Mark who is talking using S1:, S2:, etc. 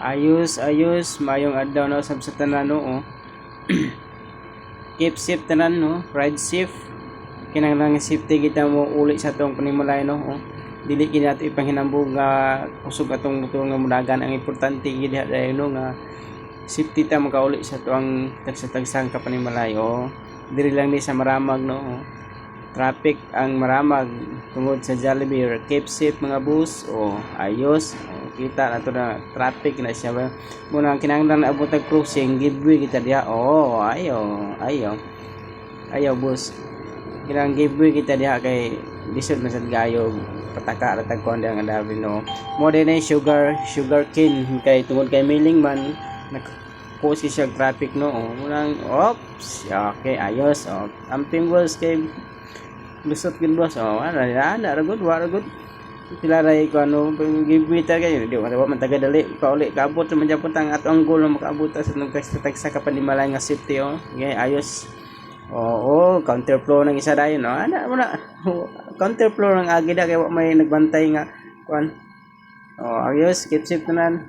S1: Ayos mayong adlaw na usab sa tanan no. Keep safe tanan no, ride safe. Kinahanglan nga safety kita mo uli sa atong panimulay no. Dili gid nato ipanghinambog nga kusog atong motor nga mudagan. Ang importante gid diha no nga safety ta makauli sa tuang tagsa-tagsang kapanimulay. Diri lang ni sa maramag no. Traffic ang maramag tungod sa Jollibee. Keep safe mga boss. Ayos. Kita na to na traffic na siya. Muna ang kinahanglan na abot ang crossing, giveaway kita diha. Ayaw boss. Kinahanglan giveaway kita diha kay lisod na sad gayo pataka ra tag kuan ang dabi no. Mo din ay sugar cane kay tungod kay mailing man nag-cause siya traffic no. Muna oops. Okay, ayos. Amping boss kay lusot gid boss. Ana ra good, sila ray ko ano giveaway ta kay di man taga dali pauli kaabot man gyapon tang ato ang goal makaabot sa nung tagsa kapanimala nga safety okay, ayos. Counter flow ng isa dayon ana mo na counter flow ng agi da kay wa may nagbantay nga kuan ayos keep safe tanan.